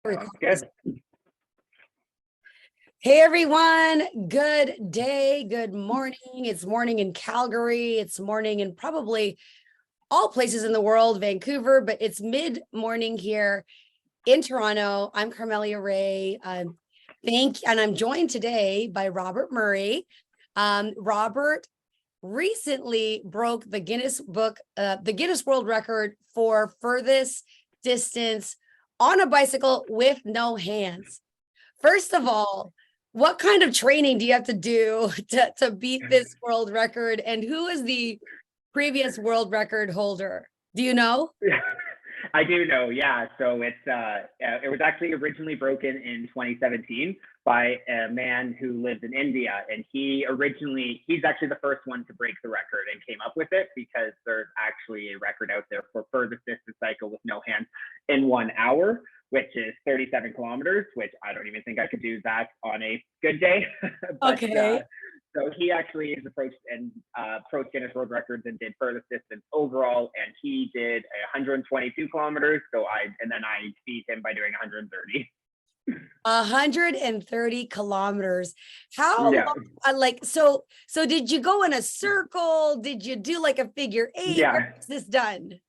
Sounds Record. good. Hey everyone, good day, good morning. It's morning in Calgary. It's morning in probably all places in the world, Vancouver, but it's mid-morning here in Toronto. I'm Carmelia Ray. And I'm joined today by Robert Murray. Robert recently broke the Guinness World Record for furthest distance on a bicycle with no hands. First of all, what kind of training do you have to do to beat this world record? And who is the previous world record holder? Do you know? I do know, yeah. So it was actually originally broken in 2017 by a man who lives in India, and he's actually the first one to break the record and came up with it because there's actually a record out there for furthest distance cycle with no hands in 1 hour, which is 37 kilometers, which I don't even think I could do that on a good day. But, Okay. so he actually is approached Guinness World Records and did furthest distance overall, and he did 122 kilometers. And then I beat him by doing 130. 130 kilometers. How Yeah. long, so did you go in a circle? Did you do like a figure eight? Yeah. Where was this done?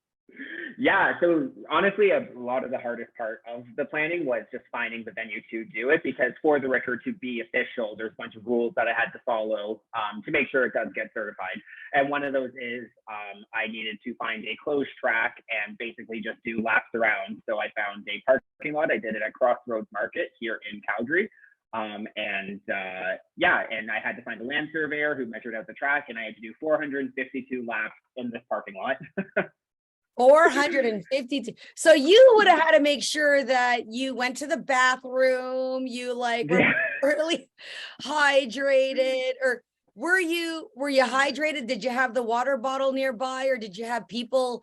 Yeah, so honestly, a lot of the hardest part of the planning was just finding the venue to do it, because for the record to be official, there's a bunch of rules that I had to follow to make sure it does get certified. And one of those is I needed to find a closed track and basically just do laps around. So I found a parking lot. I did it at Crossroads Market here in Calgary. And I had to find a land surveyor who measured out the track, and I had to do 452 laps in this parking lot. 452. So you would have had to make sure that you went to the bathroom, you were really hydrated, or were you hydrated? Did you have the water bottle nearby, or did you have people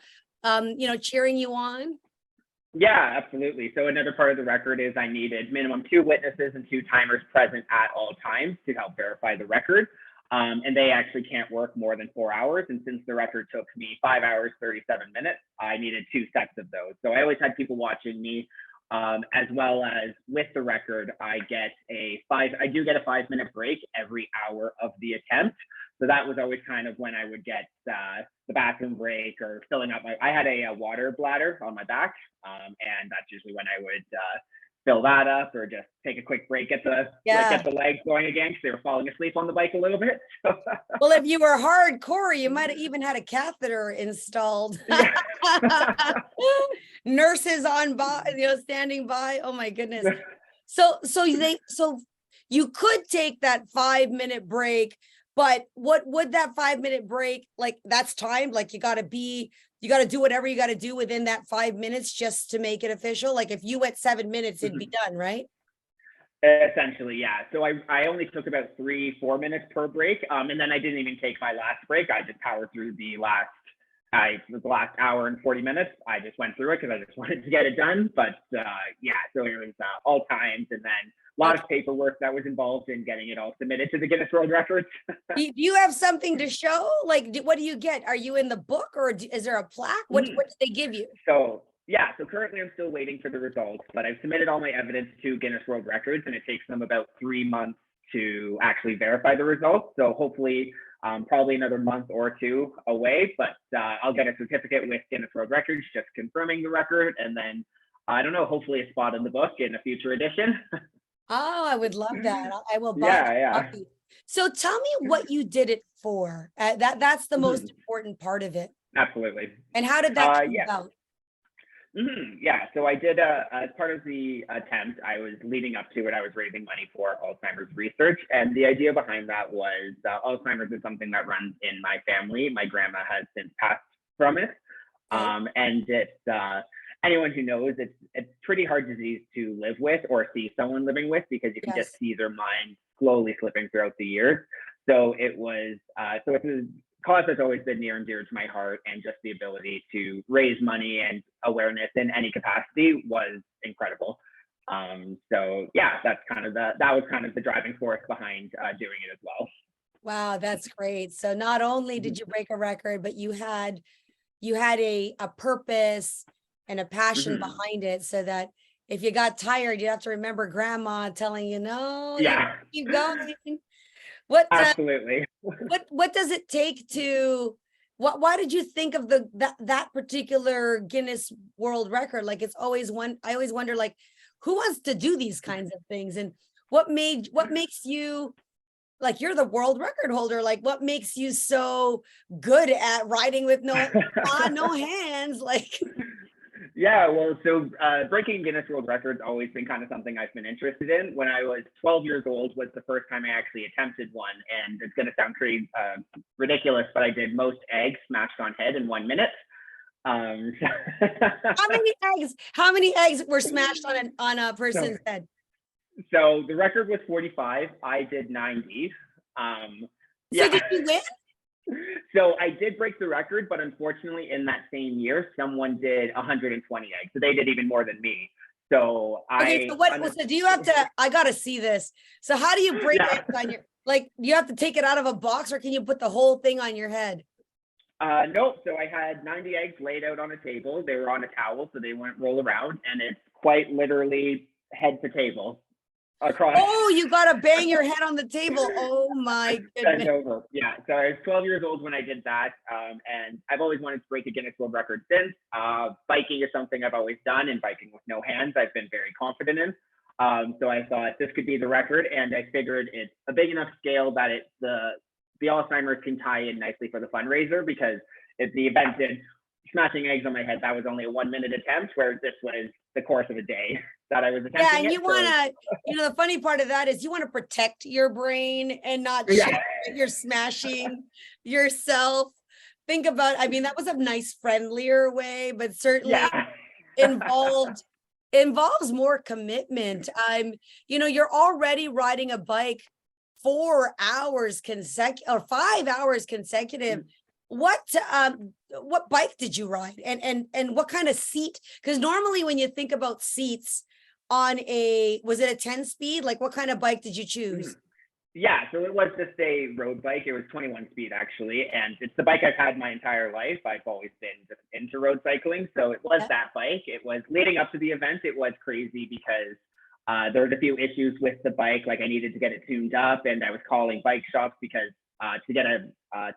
cheering you on? Yeah, absolutely. So another part of the record is I needed minimum 2 witnesses and 2 timers present at all times to help verify the record. And they actually can't work more than 4 hours. And since the record took me 5 hours, 37 minutes, I needed 2 sets of those. So I always had people watching me, as well as with the record, I do get a 5-minute break every hour of the attempt. So that was always kind of when I would get the bathroom break or filling up I had a water bladder on my back. And that's usually when I would fill that up, or just take a quick break, get the legs going again, because they were falling asleep on the bike a little bit. Well, if you were hardcore, you might have even had a catheter installed. Nurses on by, standing by. Oh my goodness. So you could take that 5-minute break, but what would that 5-minute break, that's timed, you got to do whatever you got to do within that 5 minutes just to make it official. Like if you went 7 minutes, it'd be done, right? Essentially, yeah. So I only took about 3-4 minutes per break. And then I didn't even take my last break. I just powered through the last hour and 40 minutes. I just went through it because I just wanted to get it done. But so it was all times, and then a lot of paperwork that was involved in getting it all submitted to the Guinness World Records. Do you have something to show? What do you get? Are you in the book, or is there a plaque? What did they give you? So currently I'm still waiting for the results, but I've submitted all my evidence to Guinness World Records, and it takes them about 3 months to actually verify the results. So hopefully, probably another month or 2 away, but I'll get a certificate with Guinness World Records just confirming the record, and then I don't know, hopefully a spot in the book in a future edition. Oh, I would love that. I will buy a copy. So tell me what you did it for. That's the most important part of it. Absolutely. And how did that come about? Yeah, so I did, as part of the attempt, I was leading up to it, I was raising money for Alzheimer's research. And the idea behind that was Alzheimer's is something that runs in my family. My grandma has since passed from it. And it's, anyone who knows, it's pretty hard disease to live with or see someone living with, because you can just see their mind slowly slipping throughout the years. So it's a cause that's always been near and dear to my heart, and just the ability to raise money and awareness in any capacity was incredible. That's that was kind of the driving force behind doing it as well. Wow, that's great. So not only did you break a record, but you had a purpose and a passion behind it, so that if you got tired, you have to remember grandma telling you, no, you Yeah, keep going. What absolutely. what does it take to why did you think of that particular Guinness World Record? Like it's always one, I always wonder, like, who wants to do these kinds of things, and what makes you, like, you're the world record holder, like what makes you so good at riding with no hands, like. Yeah, well, so breaking Guinness World Records always been kind of something I've been interested in. When I was 12 years old was the first time I actually attempted one, and it's going to sound pretty ridiculous, but I did most eggs smashed on head in 1 minute. How many eggs were smashed on a person's so, head? so the record was 45. I did 90. So did you win? So I did break the record, but unfortunately in that same year, someone did 120 eggs. So they did even more than me. So Okay, so do you have to, I gotta see this. So how do you break eggs on your, like, you have to take it out of a box, or can you put the whole thing on your head? Nope. So I had 90 eggs laid out on a table. They were on a towel, so they wouldn't roll around. And it's quite literally head to table across. Oh, you gotta bang your head on the table. Oh my goodness. Over. Yeah. So I was 12 years old when I did that. And I've always wanted to break a Guinness World Record since. Biking is something I've always done, and biking with no hands, I've been very confident in. So I thought this could be the record, and I figured it's a big enough scale that it's the Alzheimer's can tie in nicely for the fundraiser, because if the event did smashing eggs on my head, that was only a 1 minute attempt, where this was the course of a day that I was attempting. Yeah, and you want to, the funny part of that is you want to protect your brain and not show that you're smashing yourself. Think about, I mean, that was a nice, friendlier way, but certainly involves more commitment. You're already riding a bike 4 hours consecutive, or 5 hours consecutive. What bike did you ride, and what kind of seat? Because normally when you think about seats on was it a 10 speed? Like, what kind of bike did you choose? Yeah, so it was just a road bike. It was 21 speed actually, and it's the bike I've had my entire life. I've always been just into road cycling, so it was that bike. It was leading up to the event. It was crazy because there was a few issues with the bike. Like, I needed to get it tuned up, and I was calling bike shops because to get a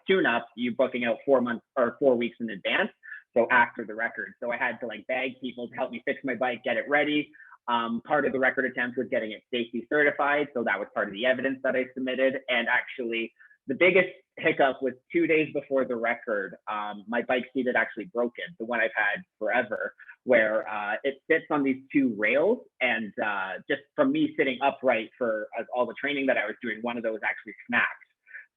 tune up, you booking out 4 months or 4 weeks in advance. So after the record, so I had to beg people to help me fix my bike, get it ready. Part of the record attempt was getting it safety certified. So that was part of the evidence that I submitted. And actually the biggest hiccup was 2 days before the record. My bike seat had actually broken, the one I've had forever, where it sits on these 2 rails. And just from me sitting upright for all the training that I was doing, one of those actually snapped.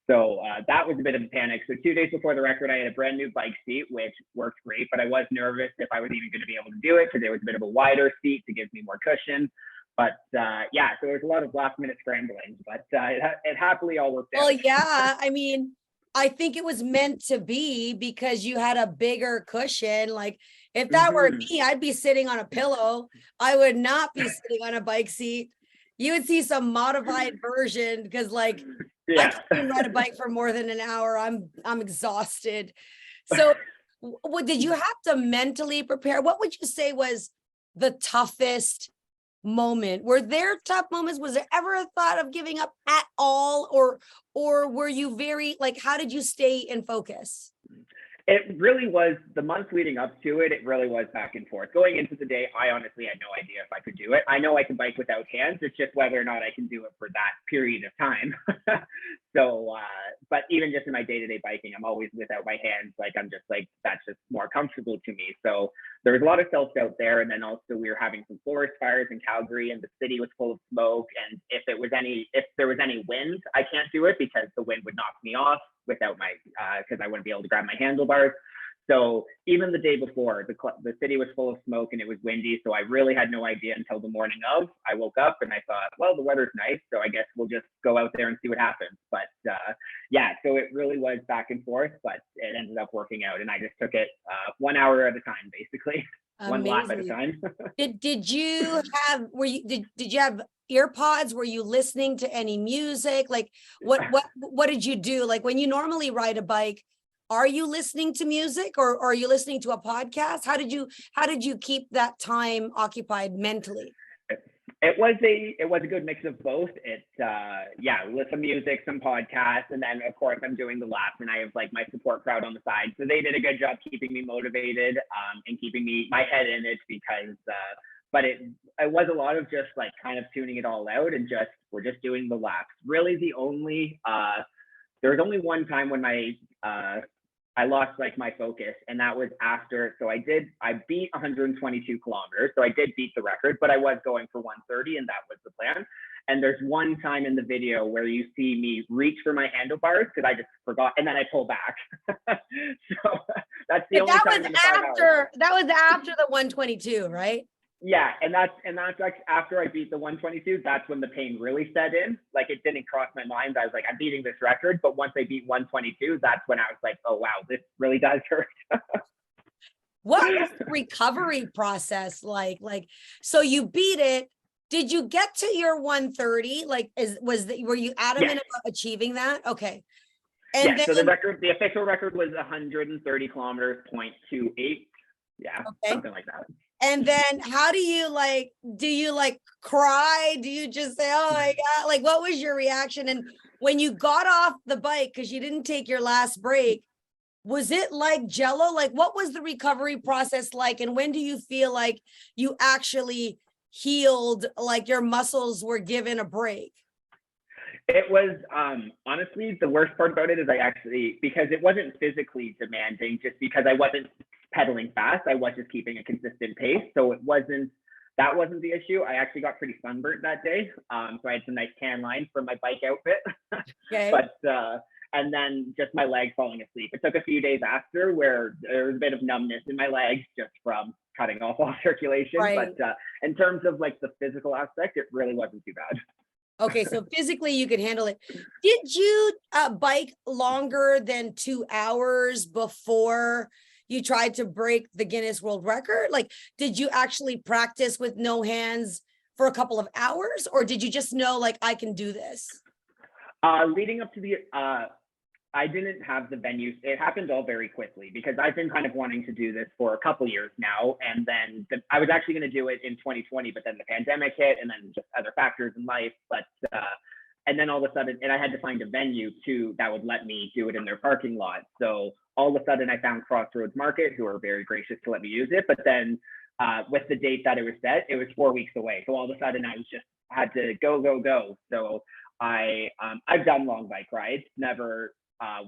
So that was a bit of a panic. So 2 days before the record, I had a brand new bike seat, which worked great, but I was nervous if I was even going to be able to do it, because it was a bit of a wider seat to give me more cushion. But yeah, so there was a lot of last minute scrambling, but it happily all worked out. Well, yeah, I mean, I think it was meant to be, because you had a bigger cushion. Like, if that were me, I'd be sitting on a pillow. I would not be sitting on a bike seat. You would see some modified version, because I can't ride a bike for more than an hour. I'm exhausted. So what did you have to mentally prepare? What would you say was the toughest moment? Were there tough moments? Was there ever a thought of giving up at all? Or were you very, how did you stay in focus? It really was the months leading up to it. It really was back and forth. Going into the day, I honestly had no idea if I could do it. I know I can bike without hands. It's just whether or not I can do it for that period of time. So, but even just in my day-to-day biking, I'm always without my hands. I'm just that's just more comfortable to me. So there was a lot of self-doubt there. And then also we were having some forest fires in Calgary, and the city was full of smoke. And if there was any wind, I can't do it, because the wind would knock me off without my, because I wouldn't be able to grab my handlebars. So even the day before, the city was full of smoke and it was windy. So I really had no idea until the morning of. I woke up and I thought, well, the weather's nice, so I guess we'll just go out there and see what happens. But yeah, so it really was back and forth, but it ended up working out. And I just took it 1 hour at a time, basically. Amazing. 1 lap at a time. Did you have, did you have ear pods? Were you listening to any music? What did you do? When you normally ride a bike, are you listening to music or are you listening to a podcast? How did you keep that time occupied mentally? It was a good mix of both. With some music, some podcasts, and then of course I'm doing the laps, and I have like my support crowd on the side. So they did a good job keeping me motivated, and keeping my head in it, because but it was a lot of just like kind of tuning it all out, and we're just doing the laps. Really there was only one time when I lost like my focus, and that was after. So I beat 122 kilometers. So I did beat the record, but I was going for 130, and that was the plan. And there's one time in the video where you see me reach for my handlebars because I just forgot, and then I pull back. So that's the only time in the 5 hours. That was after the 122, right? Yeah, and that's like after I beat the 122, that's when the pain really set in. Like, it didn't cross my mind. I was like, I'm beating this record. But once I beat 122, that's when I was like, oh wow, this really does hurt. What was the recovery process like? So you beat it. Did you get to your 130? Like, were you adamant about achieving that? Okay. And yeah, so the official record was 130 kilometers, 0.28. Yeah, something like that. And then how do you cry? Do you just say, oh my God, like, what was your reaction? And when you got off the bike, because you didn't take your last break, was it like jello? Like, what was the recovery process like? And when do you feel like you actually healed, like your muscles were given a break? It was, honestly, the worst part about it is because it wasn't physically demanding, just because I wasn't pedaling fast. I was just keeping a consistent pace. So that wasn't the issue. I actually got pretty sunburnt that day. So I had some nice tan lines from my bike outfit. Okay. And then just my legs falling asleep. It took a few days after where there was a bit of numbness in my legs just from cutting off all circulation. Right. But in terms of like the physical aspect, it really wasn't too bad. Okay, so physically you could handle it. Did you bike longer than 2 hours before you tried to break the Guinness World Record? Like, did you actually practice with no hands for a couple of hours, or did you just know, like, I can do this? Leading up to I didn't have the venues. It happened all very quickly because I've been kind of wanting to do this for a couple years now. And then I was actually going to do it in 2020, but then the pandemic hit, and then just other factors in life. And then all of a sudden, and I had to find a venue too that would let me do it in their parking lot. So all of a sudden I found Crossroads Market, who are very gracious to let me use it. But then with the date that it was set, it was 4 weeks away. So all of a sudden I had to go. So I've done long bike rides, never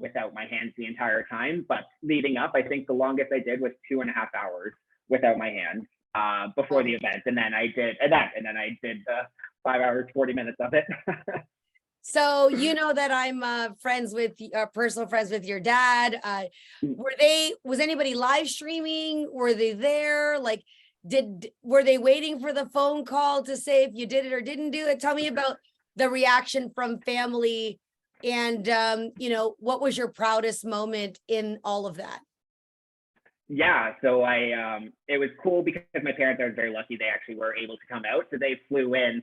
without my hands the entire time. But leading up, I think the longest I did was 2.5 hours without my hands before the event. And then I did 5 hours, 40 minutes of it. So you know that I'm personal friends with your dad. Was anybody live streaming? Were they there? Like, were they waiting for the phone call to say if you did it or didn't do it? Tell me about the reaction from family, and what was your proudest moment in all of that? Yeah, so it was cool because my parents, I was very lucky. They actually were able to come out. So they flew in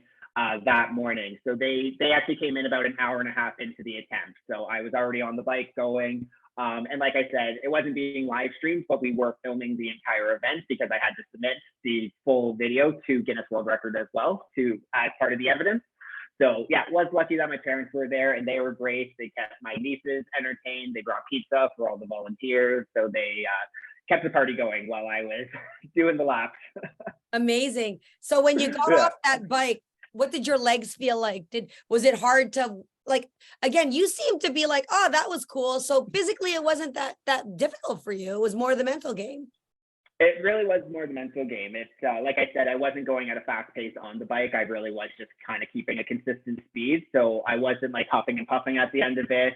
that morning. So they actually came in about an hour and a half into the attempt. So I was already on the bike going. And like I said, it wasn't being live streamed, but we were filming the entire event because I had to submit the full video to Guinness World Record as well as part of the evidence. So yeah, was lucky that my parents were there, and they were great. They kept my nieces entertained. They brought pizza for all the volunteers. So they kept the party going while I was doing the laps. Amazing. So when you got off that bike, what did your legs feel like? Was it hard to, like, again, you seem to be like, oh, that was cool. So physically it wasn't that difficult for you. It was more the mental game. It really was more the mental game. It's like I said, I wasn't going at a fast pace on the bike. I really was just kind of keeping a consistent speed. So I wasn't like huffing and puffing at the end of it.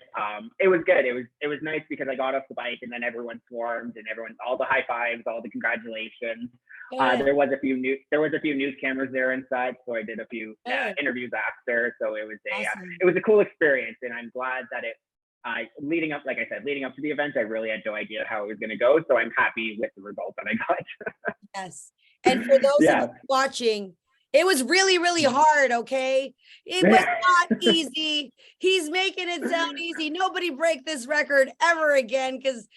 It was good. It was nice because I got off the bike and then everyone swarmed and all the high fives, all the congratulations. There was a few news cameras there inside, so I did a few interviews after. So it was a cool experience, and I'm glad that leading up to the event, I really had no idea how it was going to go. So I'm happy with the result that I got. Yes. And for those of you watching, It was really, really hard, okay? It was not easy. He's making it sound easy. Nobody break this record ever again, because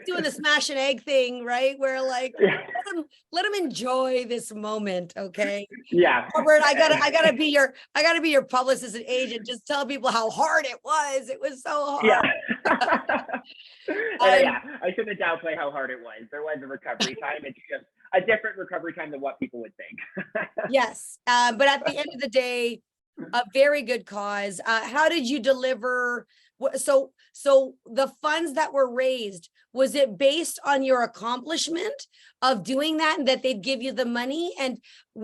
doing the smash and egg thing, right? Where like let him enjoy this moment, okay? Yeah. Robert, I gotta be your publicist and agent. Just tell people how hard it was. It was so hard. Yeah. I shouldn't downplay how hard it was. There was a recovery time. It's just a different recovery time than what people would think. Yes, but at the end of the day, a very good cause. How did you deliver? So the funds that were raised, was it based on your accomplishment of doing that, and that they'd give you the money? And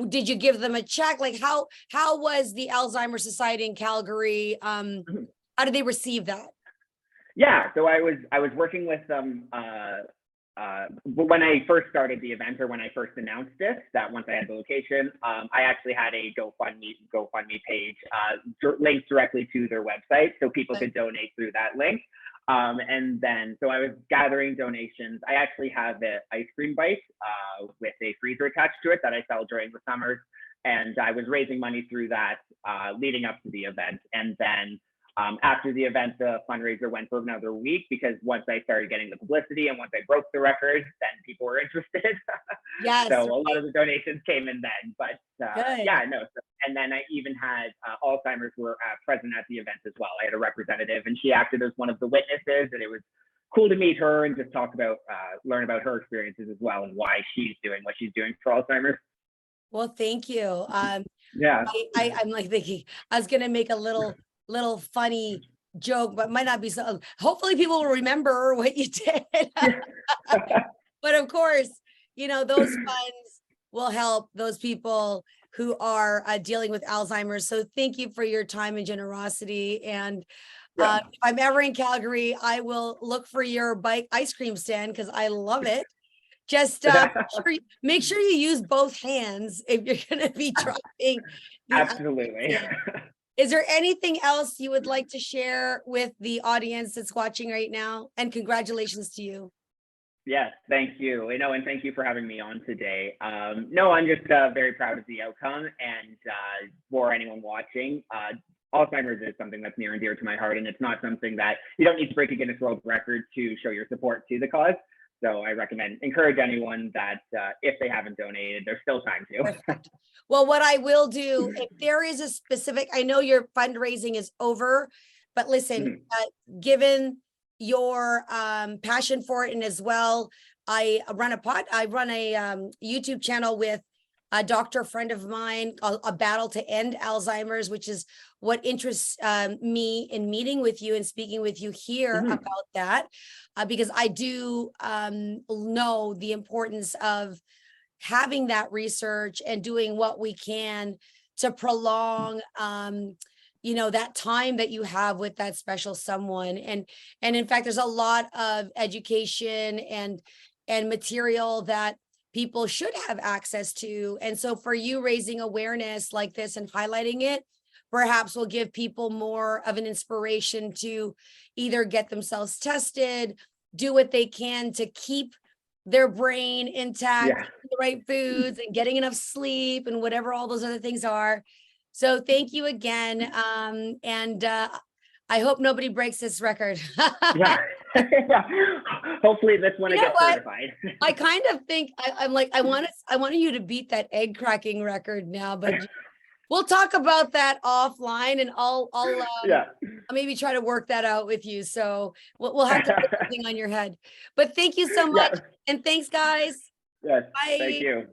did you give them a check? Like how was the Alzheimer's Society in Calgary? How did they receive that? Yeah, so I was working with them when I first started the event, or when I first announced it, that once I had the location, I actually had a GoFundMe page linked directly to their website, so people could donate through that link. And then, so I was gathering donations. I actually have an ice cream bike with a freezer attached to it that I sell during the summers, and I was raising money through that leading up to the event. And then after the event, the fundraiser went for another week, because once I started getting the publicity and once I broke the record, then people were interested. Yes. So a lot of the donations came in then. But yeah, no. So, and then I even had Alzheimer's were present at the event as well. I had a representative, and she acted as one of the witnesses, and it was cool to meet her and just talk about, learn about her experiences as well, and why she's doing what she's doing for Alzheimer's. Well, thank you. Yeah. I'm like thinking I was gonna make a little funny joke, but might not be so. Hopefully people will remember what you did. But of course, those funds will help those people who are dealing with Alzheimer's. So thank you for your time and generosity. And if I'm ever in Calgary, I will look for your bike ice cream stand, because I love it. Just make sure you use both hands if you're going to be dropping. Absolutely. Is there anything else you would like to share with the audience that's watching right now? And congratulations to you. Yes, thank you. And thank you for having me on today. No, I'm just very proud of the outcome. And for anyone watching, Alzheimer's is something that's near and dear to my heart. And it's not something that you don't need to break a Guinness World Record to show your support to the cause. So I encourage anyone that if they haven't donated, there's still time to. Perfect. Well, what I will do, if there is a specific, I know your fundraising is over, but listen, given your passion for it, and as well, I run a YouTube channel with a doctor friend of mine, a battle to end Alzheimer's, which is what interests me in meeting with you and speaking with you here about that, because I do know the importance of having that research and doing what we can to prolong that time that you have with that special someone. And in fact, there's a lot of education and material that people should have access to. And so for you raising awareness like this and highlighting it, perhaps will give people more of an inspiration to either get themselves tested, do what they can to keep their brain intact, the right foods, and getting enough sleep, and whatever all those other things are. So thank you again. And I hope nobody breaks this record. Hopefully this one gets certified. I kind of think I'm like, I wanted you to beat that egg cracking record now, but we'll talk about that offline, and I'll maybe try to work that out with you. So we'll have to put something on your head. But thank you so much. And thanks, guys. Yes. Bye. Thank you.